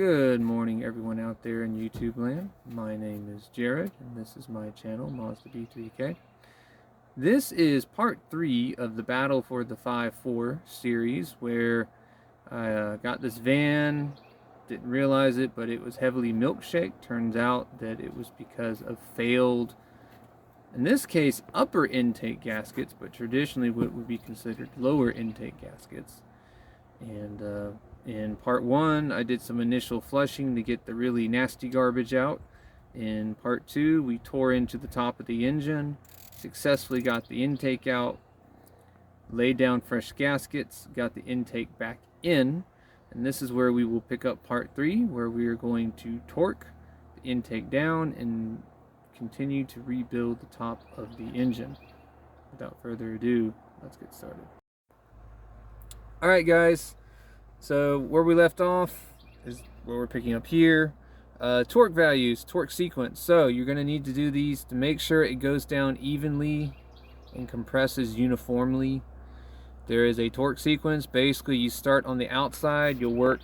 Good morning, everyone out there in YouTube land. My name is Jared, and this is my channel, Mazda B3K. This is part 3 of the battle for the 5.4 series, where I got this van, didn't realize it, but it was heavily milkshaked. Turns out that it was because of failed, in this case, upper intake gaskets, but traditionally what would be considered lower intake gaskets. And in part 1, I did some initial flushing to get the really nasty garbage out. In part 2, we tore into the top of the engine, successfully got the intake out, laid down fresh gaskets, got the intake back in, and this is where we will pick up part 3, where we are going to torque the intake down and continue to rebuild the top of the engine. Without further ado, let's get started. Alright guys, so where we left off is where we're picking up here. Torque values, torque sequence. So you're going to need to do these to make sure it goes down evenly and compresses uniformly. There is a torque sequence. Basically, you start on the outside, you'll work,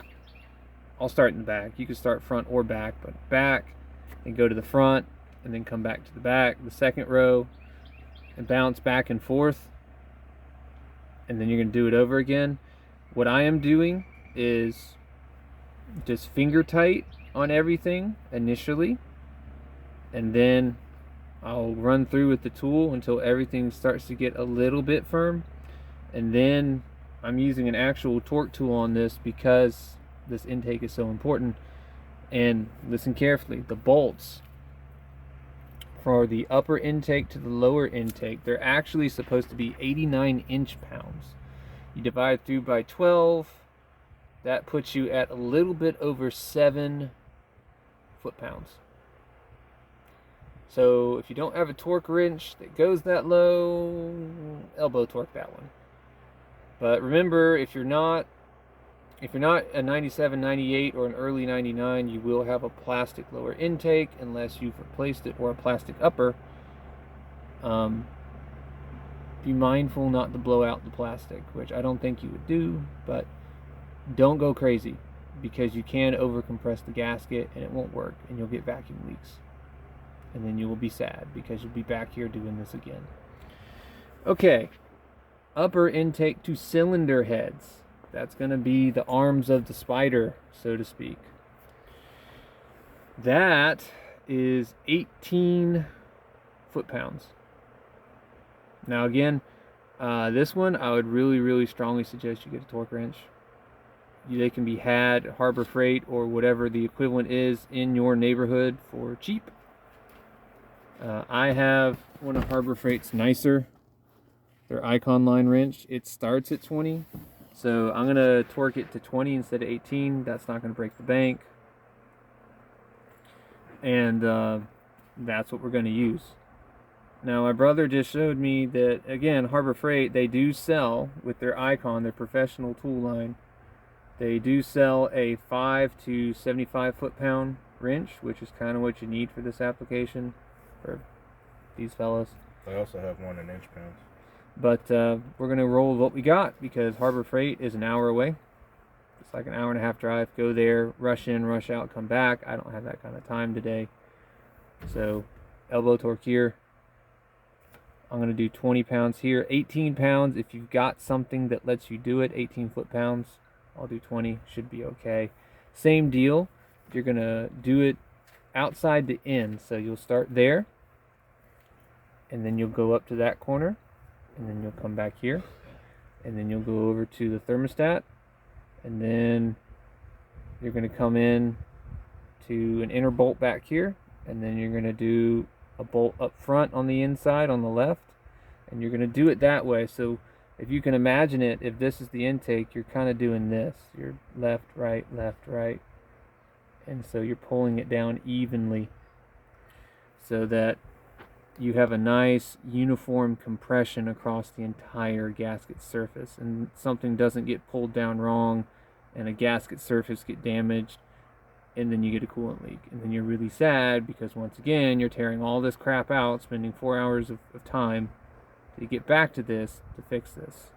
I'll start in the back. You can start front or back, but back and go to the front and then come back to the back, the second row, and bounce back and forth. And then you're going to do it over again. What I am doing is just finger tight on everything initially, and then I'll run through with the tool until everything starts to get a little bit firm, and then I'm using an actual torque tool on this because this intake is so important. And listen carefully, the bolts for the upper intake to the lower intake, they're actually supposed to be 89 inch-pounds. You divide through by 12, that puts you at a little bit over 7 foot-pounds. So if you don't have a torque wrench that goes that low, elbow torque that one. But remember, if you're not a 97, 98, or an early 99, you will have a plastic lower intake unless you've replaced it, or a plastic upper. Be mindful not to blow out the plastic, which I don't think you would do, but don't go crazy, because you can overcompress the gasket and it won't work, and you'll get vacuum leaks. And then you will be sad because you'll be back here doing this again. Okay, upper intake to cylinder heads. That's going to be the arms of the spider, so to speak. That is 18 foot-pounds. Now again, this one I would really strongly suggest you get a torque wrench. They can be had at Harbor Freight or whatever the equivalent is in your neighborhood for cheap. I have one of Harbor Freight's nicer, their Econoline wrench. It starts at 20, so I'm going to torque it to 20 instead of 18. That's not going to break the bank, and that's what we're going to use. Now, my brother just showed me that, again, Harbor Freight, they do sell, with their Icon, their professional tool line, they do sell a 5 to 75 foot-pound wrench, which is kind of what you need for this application, for these fellas. They also have one in inch-pounds. But we're going to roll with what we got, because Harbor Freight is an hour away. It's like an hour-and-a-half drive. Go there, rush in, rush out, come back. I don't have that kind of time today. So, elbow torque here. I'm going to do 20 pounds here. 18 pounds, if you've got something that lets you do it, 18 foot-pounds. I'll do 20, should be okay. Same deal, you're going to do it outside to in. So you'll start there, and then you'll go up to that corner, and then you'll come back here, and then you'll go over to the thermostat, and then you're going to come in to an inner bolt back here, and then you're going to do a bolt up front on the inside on the left, and you're going to do it that way. So if you can imagine it, if this is the intake, you're kind of doing this. You're left, right, and so you're pulling it down evenly so that you have a nice uniform compression across the entire gasket surface, and something doesn't get pulled down wrong and a gasket surface get damaged, and then you get a coolant leak, and then you're really sad because once again you're tearing all this crap out, spending 4 hours of time to get back to this to fix this.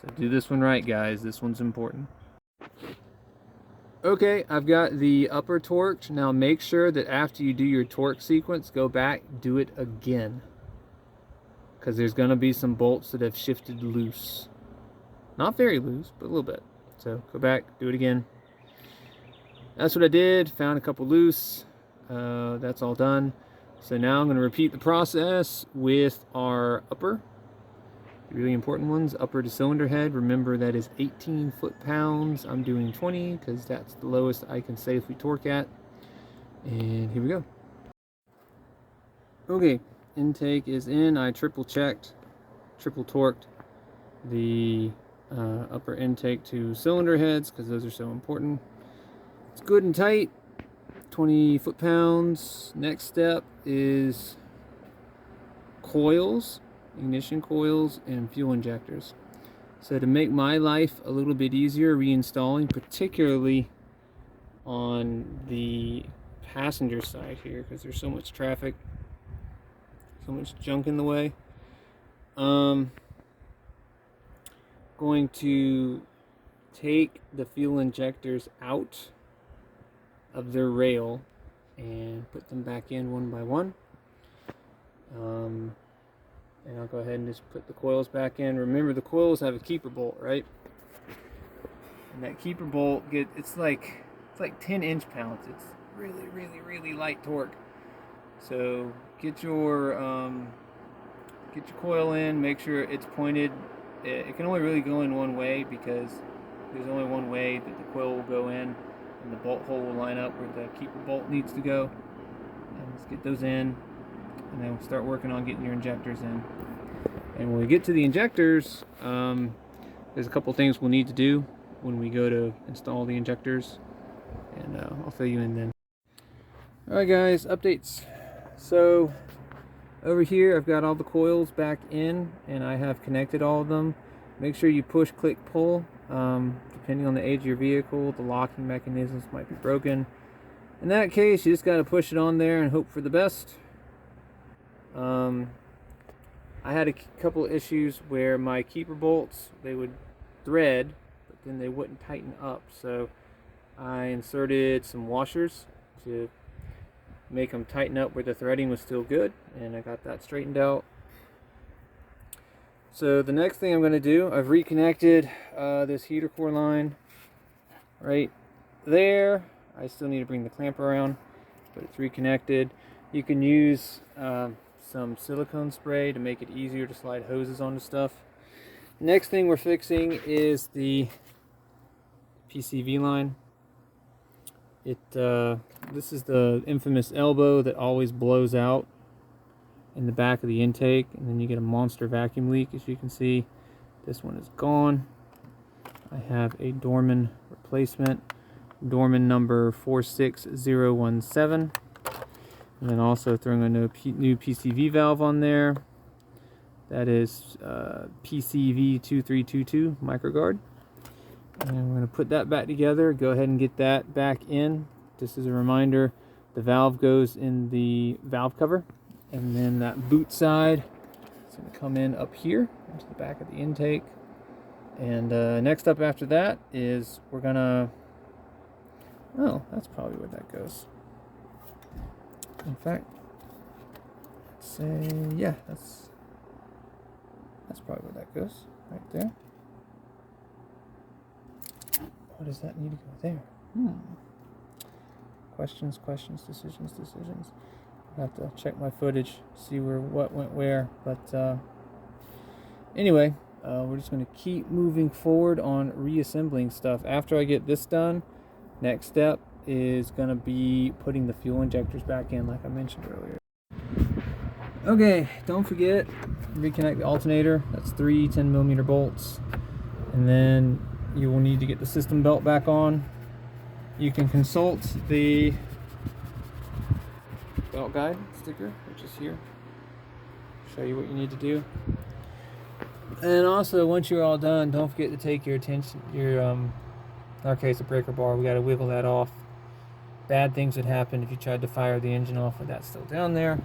So do this one right, guys. This one's important. Okay, I've got the upper torqued. Now make sure that after you do your torque sequence, go back, do it again. Because there's going to be some bolts that have shifted loose. Not very loose, but a little bit. So go back, do it again. That's what I did, found a couple loose. That's all done. So now I'm going to repeat the process with our upper. The really important ones, upper to cylinder head. Remember that is 18 foot-pounds. I'm doing 20 because that's the lowest I can safely torque at. And here we go. Okay, intake is in. I triple checked, triple torqued the upper intake to cylinder heads because those are so important. It's good and tight, 20 foot-pounds. Next step is coils, ignition coils, and fuel injectors. So to make my life a little bit easier reinstalling, particularly on the passenger side here, because there's so much traffic, so much junk in the way, going to take the fuel injectors out of their rail and put them back in one by one. And I'll go ahead and just put the coils back in. Remember, the coils have a keeper bolt, right? And that keeper bolt, it's like 10 inch-pounds. It's really light torque. So get your coil in. Make sure it's pointed. It can only really go in one way because there's only one way that the coil will go in, and the bolt hole will line up where the keeper bolt needs to go. And let's get those in, and then we'll start working on getting your injectors in. And when we get to the injectors, there's a couple things we'll need to do when we go to install the injectors, and I'll fill you in then. Alright guys, updates. So over here I've got all the coils back in, and I have connected all of them. Make sure you push, click, pull. Depending on the age of your vehicle, the locking mechanisms might be broken. In that case, you just got to push it on there and hope for the best. I had a couple of issues where my keeper bolts, they would thread, but then they wouldn't tighten up. So I inserted some washers to make them tighten up where the threading was still good, and I got that straightened out. So the next thing I'm going to do, I've reconnected this heater core line right there. I still need to bring the clamp around, but it's reconnected. You can use some silicone spray to make it easier to slide hoses onto stuff. Next thing we're fixing is the PCV line. This is the infamous elbow that always blows out in the back of the intake, and then you get a monster vacuum leak. As you can see, this one is gone. I have a Dorman replacement, Dorman number 46017, and then also throwing a new PCV valve on there. That is PCV 2322 microguard, and we're going to put that back together. Go ahead and get that back in. Just as a reminder, the valve goes in the valve cover, and then that boot side is going to come in up here into the back of the intake. And next up after that is we're going to, oh, that's probably where that goes. In fact, let's say, yeah, that's probably where that goes, right there. Why does that need to go there? Questions, decisions. I have to check my footage, see what went where. But anyway, we're just going to keep moving forward on reassembling stuff. After I get this done, next step is going to be putting the fuel injectors back in, like I mentioned earlier. Okay, don't forget, reconnect the alternator. That's 3 10mm bolts. And then you will need to get the system belt back on. You can consult the belt guide sticker, which is here. Show you what you need to do. And also, once you're all done, don't forget to take your in our case, a breaker bar. We got to wiggle that off. Bad things would happen if you tried to fire the engine off with that still down there.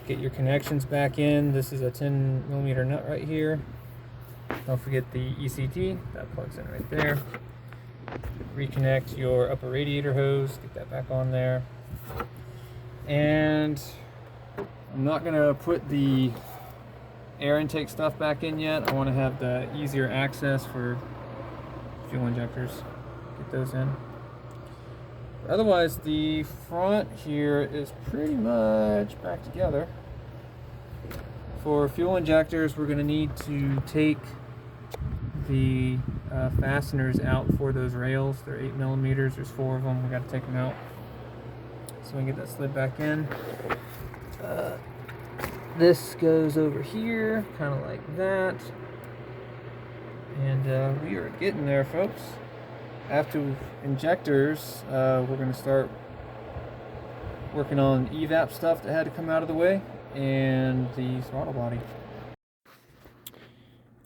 Get your connections back in. This is a 10mm nut right here. Don't forget the ECT that plugs in right there. reconnect your upper radiator hose, get that back on there. And I'm not gonna put the air intake stuff back in yet. I want to have the easier access for fuel injectors. Get those in. Otherwise, the front here is pretty much back together. For fuel injectors, we're going to need to take the fasteners out for those rails. They're 8mm. There's 4 of them. We got to take them out so we can get that slid back in. This goes over here, kind of like that. And we are getting there, folks. After injectors, we're going to start working on evap stuff that had to come out of the way and the throttle body.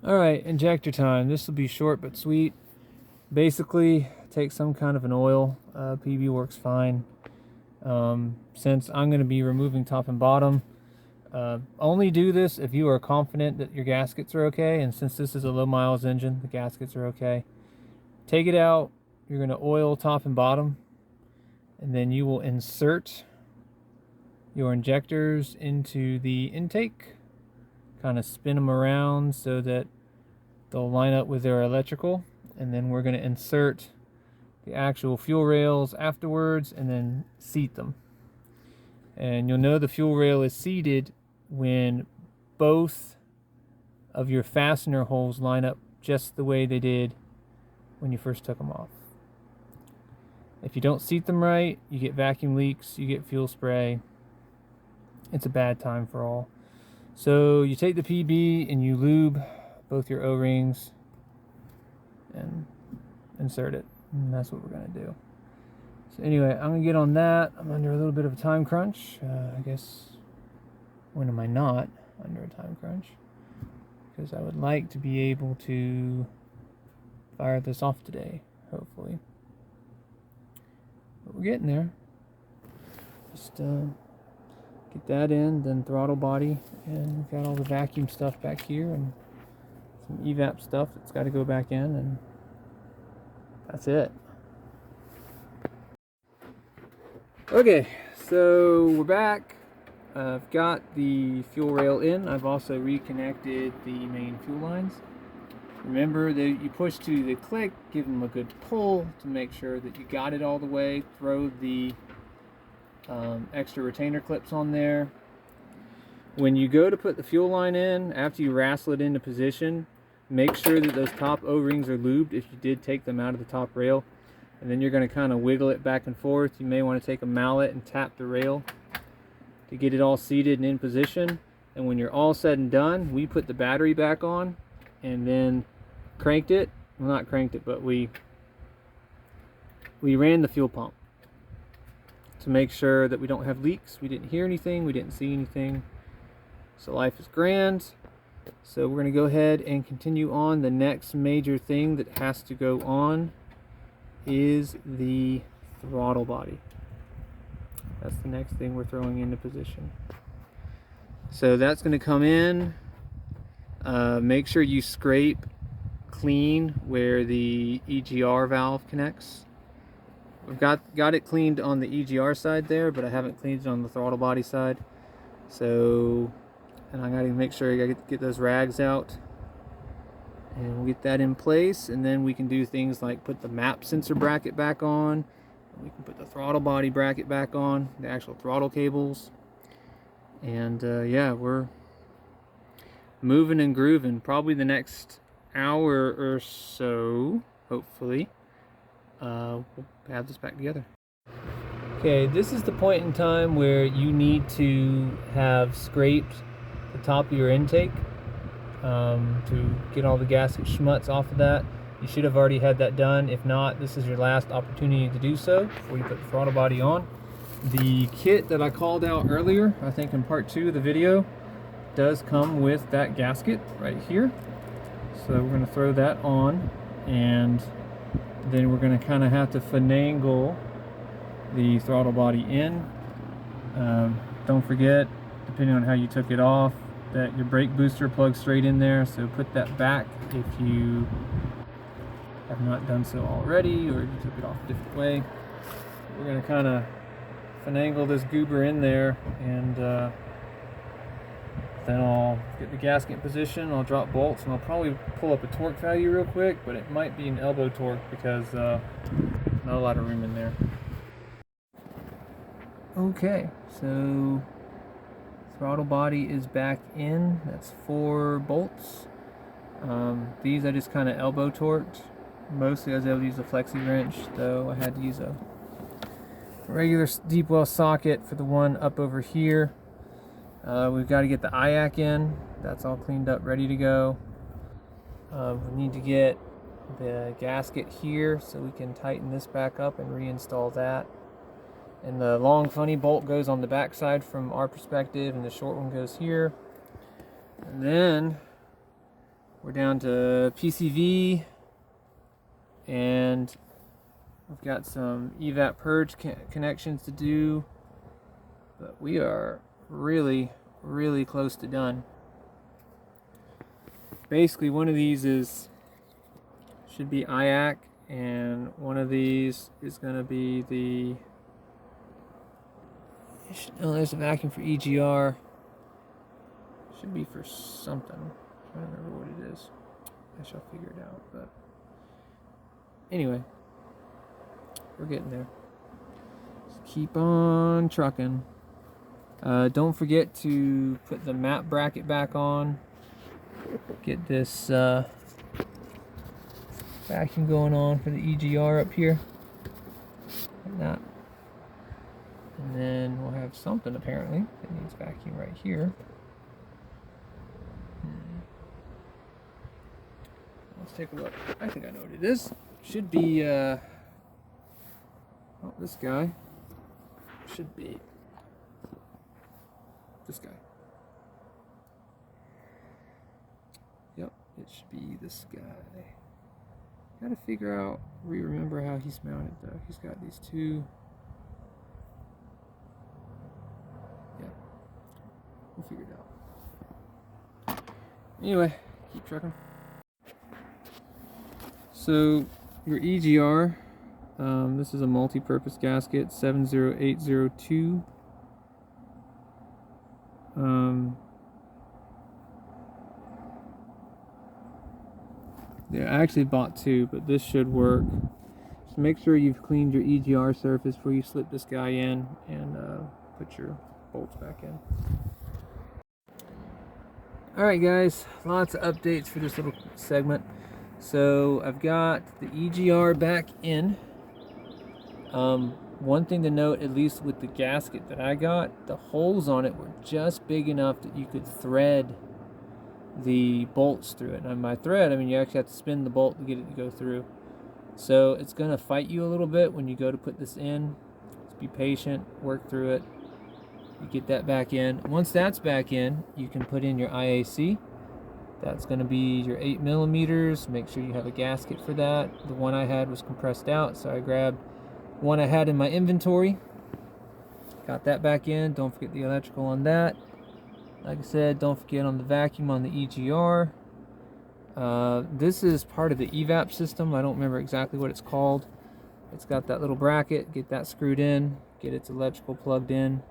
Alright, injector time. This will be short but sweet. Basically, take some kind of an oil. PB works fine. Since I'm going to be removing top and bottom, only do this if you are confident that your gaskets are okay, and since this is a low miles engine, the gaskets are okay. Take it out, you're going to oil top and bottom, and then you will insert your injectors into the intake, kind of spin them around so that they'll line up with their electrical, and then we're going to insert the actual fuel rails afterwards and then seat them. And you'll know the fuel rail is seated when both of your fastener holes line up just the way they did when you first took them off. If you don't seat them right, you get vacuum leaks, you get fuel spray. It's a bad time for all. So you take the PB and you lube both your O-rings and insert it. And that's what we're going to do. So anyway, I'm going to get on that. I'm under a little bit of a time crunch. I guess, when am I not under a time crunch? Because I would like to be able to fire this off today, hopefully. But we're getting there. Just get that in, then throttle body, and we've got all the vacuum stuff back here and some evap stuff that's got to go back in, and that's it. Okay, so we're back. I've got the fuel rail in. I've also reconnected the main fuel lines. Remember that you push to the click, give them a good pull to make sure that you got it all the way. Throw the extra retainer clips on there. When you go to put the fuel line in, after you wrestle it into position, make sure that those top O-rings are lubed if you did take them out of the top rail. And then you're going to kind of wiggle it back and forth. You may want to take a mallet and tap the rail to get it all seated and in position. And when you're all said and done, we put the battery back on and then cranked it. Well, not cranked it, but we ran the fuel pump to make sure that we don't have leaks. We didn't hear anything, we didn't see anything. So life is grand. So we're going to go ahead and continue on. The next major thing that has to go on is the throttle body. That's the next thing we're throwing into position. So that's going to come in. Make sure you scrape clean where the EGR valve connects. We've got it cleaned on the EGR side there, but I haven't cleaned it on the throttle body side. So, and I got to make sure I got to get those rags out. And we'll get that in place, and then we can do things like put the map sensor bracket back on. We can put the throttle body bracket back on, the actual throttle cables. And yeah, we're moving and grooving. Probably the next hour or so, hopefully, we'll have this back together. Okay, this is the point in time where you need to have scraped the top of your intake to get all the gasket schmutz off of that. You should have already had that done. If not, this is your last opportunity to do so before you put the throttle body on. The kit that I called out earlier, I think in part 2 of the video, does come with that gasket right here. So we're going to throw that on, and then we're going to kind of have to finagle the throttle body in. Don't forget, depending on how you took it off, that your brake booster plugs straight in there, so put that back if you have not done so already, or you took it off a different way. We're going to kind of finagle this goober in there, and then I'll get the gasket in position, I'll drop bolts, and I'll probably pull up a torque value real quick, but it might be an elbow torque because not a lot of room in there. Okay, so throttle body is back in. That's 4 bolts. These I just kind of elbow torqued. Mostly I was able to use a flexi wrench, though I had to use a regular deep well socket for the one up over here. We've got to get the IAC in. That's all cleaned up, ready to go. We need to get the gasket here so we can tighten this back up and reinstall that. And the long funny bolt goes on the back side from our perspective, and the short one goes here. And then we're down to PCV, and we've got some evap purge connections to do, but we are really close to done. Basically, one of these should be IAC, and one of these is going to be the there's a vacuum for EGR. Should be for something. I don't remember what it is. I shall figure it out. But anyway, we're getting there. Just keep on trucking. Don't forget to put the map bracket back on. Get this vacuum going on for the EGR up here. Like that. And then we'll have something apparently that needs vacuum right here. Let's take a look. I think I know what it is. Should be oh, this guy. Should be this guy. Yep, it should be this guy. Gotta figure out, remember how he's mounted though. He's got these two. Yeah, we'll figure it out. Anyway, keep trucking. So your EGR, this is a multi-purpose gasket, 70802. Yeah, I actually bought 2, but this should work. Just make sure you've cleaned your EGR surface before you slip this guy in and put your bolts back in. Alright guys, lots of updates for this little segment. So I've got the EGR back in. One thing to note, at least with the gasket that I got, the holes on it were just big enough that you could thread the bolts through it. And by thread, I mean you actually have to spin the bolt to get it to go through. So it's going to fight you a little bit when you go to put this in. Just be patient, work through it. You get that back in. Once that's back in, you can put in your IAC. That's going to be your 8 millimeters. Make sure you have a gasket for that. The one I had was compressed out, so I grabbed one I had in my inventory. Got that back in. Don't forget the electrical on that. Like I said, don't forget on the vacuum on the EGR. This is part of the evap system. I don't remember exactly what it's called. It's got that little bracket. Get that screwed in. Get its electrical plugged in.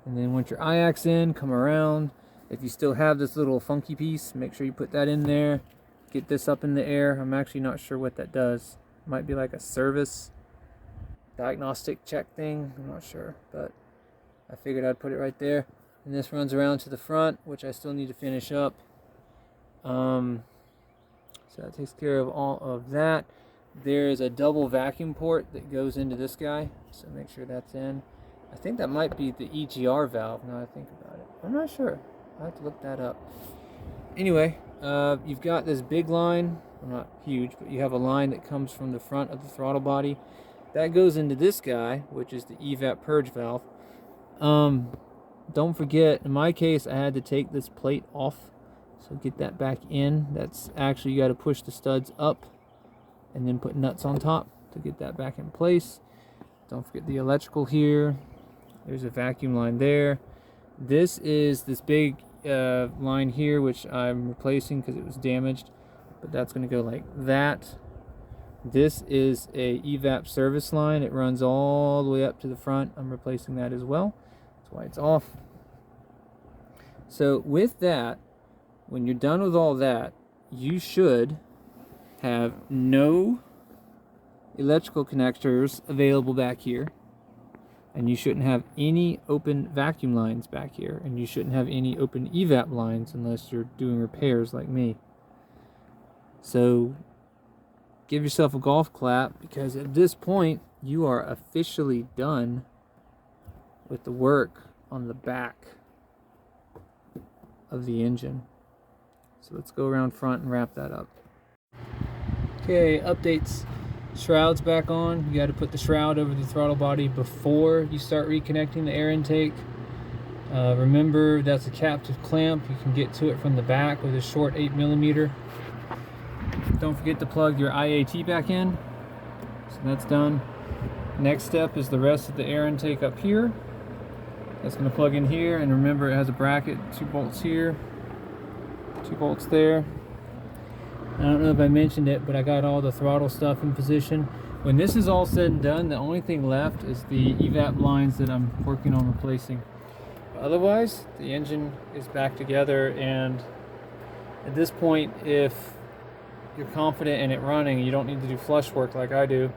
And then once your IAC's in, come around. If you still have this little funky piece, make sure you put that in there. Get this up in the air. I'm actually not sure what that does. It might be like a service diagnostic check thing. I'm not sure, but I figured I'd put it right there. And this runs around to the front, which I still need to finish up. So that takes care of all of that. There's a double vacuum port that goes into this guy, so make sure that's in. I think that might be the EGR valve, now I think about it. I'm not sure. I'll have to look that up. Anyway, you've got this big line, well, not huge, but you have a line that comes from the front of the throttle body. That goes into this guy, which is the evap purge valve. Don't forget, in my case, I had to take this plate off, so get that back in. That's actually, you got to push the studs up and then put nuts on top to get that back in place. Don't forget the electrical here. There's a vacuum line there. This is this big line here, which I'm replacing because it was damaged, but that's going to go like that. This is a evap service line. It runs all the way up to the front. I'm replacing that as well. That's why it's off. So with that, when you're done with all that, you should have no electrical connectors available back here, and you shouldn't have any open vacuum lines back here, and you shouldn't have any open evap lines unless you're doing repairs like me. So give yourself a golf clap, because at this point you are officially done with the work on the back of the engine. So let's go around front and wrap that up. Okay, updates. Shroud's back on. You got to put the shroud over the throttle body before you start reconnecting the air intake. Remember, that's a captive clamp. You can get to it from the back with a short 8mm. Don't forget to plug your IAT back in. So that's done. Next step is the rest of the air intake up here. That's going to plug in here, and remember, it has a bracket, 2 bolts here, 2 bolts there. I don't know if I mentioned it, but I got all the throttle stuff in position. When this is all said and done, the only thing left is the evap lines that I'm working on replacing. Otherwise, the engine is back together, and at this point, if you're confident in it running, you don't need to do flush work like I do,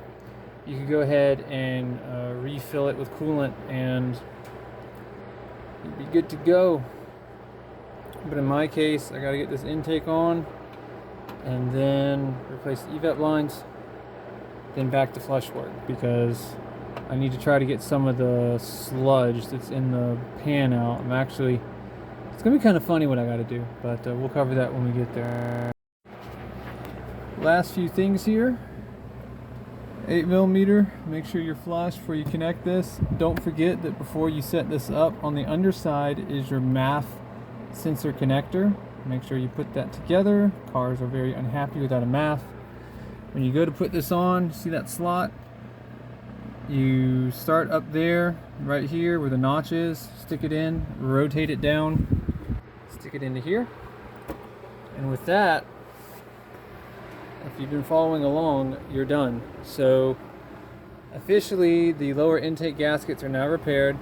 you can go ahead and refill it with coolant and you'll be good to go. But in my case, I got to get this intake on, and then replace the evap lines, then back to flush work, because I need to try to get some of the sludge that's in the pan out. It's gonna be kind of funny what I got to do, but we'll cover that when we get there. Last few things here. 8mm, make sure you're flush before you connect this. Don't forget that before you set this up, on the underside is your MAF sensor connector. Make sure you put that together. Cars are very unhappy without a MAF. When you go to put this on, see that slot? You start up there, right here where the notch is, stick it in, rotate it down, stick it into here. And with that, if you've been following along, you're done. So officially the lower intake gaskets are now repaired.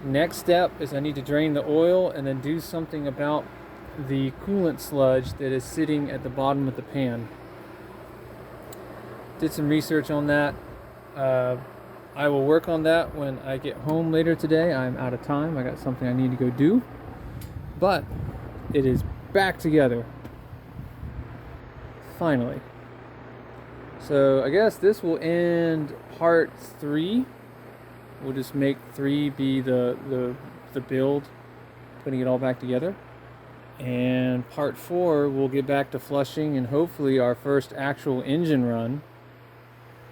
Next step is I need to drain the oil and then do something about the coolant sludge that is sitting at the bottom of the pan. Did some research on that. I will work on that when I get home later today. I'm out of time. I got something I need to go do. But it is back together. Finally. So I guess this will end part 3. We'll just make 3 be the build, putting it all back together. And part 4, we'll get back to flushing and hopefully our first actual engine run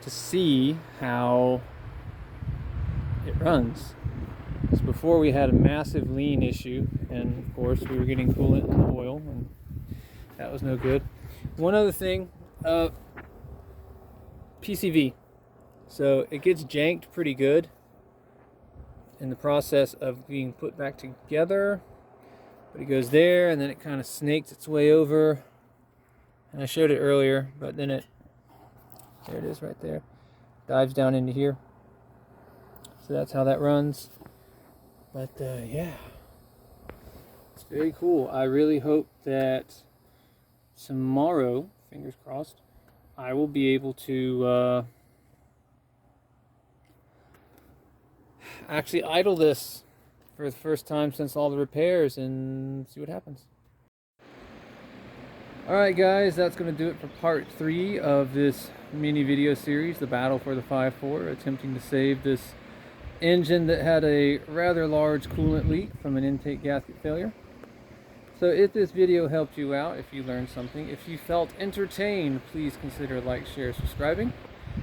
to see how it runs. Because before we had a massive lean issue, and of course we were getting coolant in the oil, and that was no good. One other thing, PCV. So it gets janked pretty good in the process of being put back together. But it goes there, and then it kind of snakes its way over. And I showed it earlier, but then there it is right there. Dives down into here. So that's how that runs. But yeah, it's very cool. I really hope that tomorrow, fingers crossed, I will be able to actually idle this for the first time since all the repairs and see what happens. Alright guys, that's going to do it for part 3 of this mini video series, the battle for the 5.4, attempting to save this engine that had a rather large coolant leak from an intake gasket failure. So if this video helped you out, if you learned something, if you felt entertained, please consider like, share, subscribing.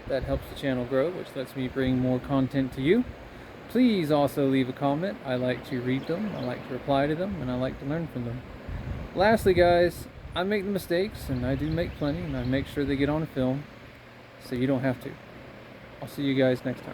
That helps the channel grow, which lets me bring more content to you. Please also leave a comment. I like to read them, I like to reply to them, and I like to learn from them. Lastly guys, I make mistakes, and I do make plenty, and I make sure they get on film so you don't have to. I'll see you guys next time.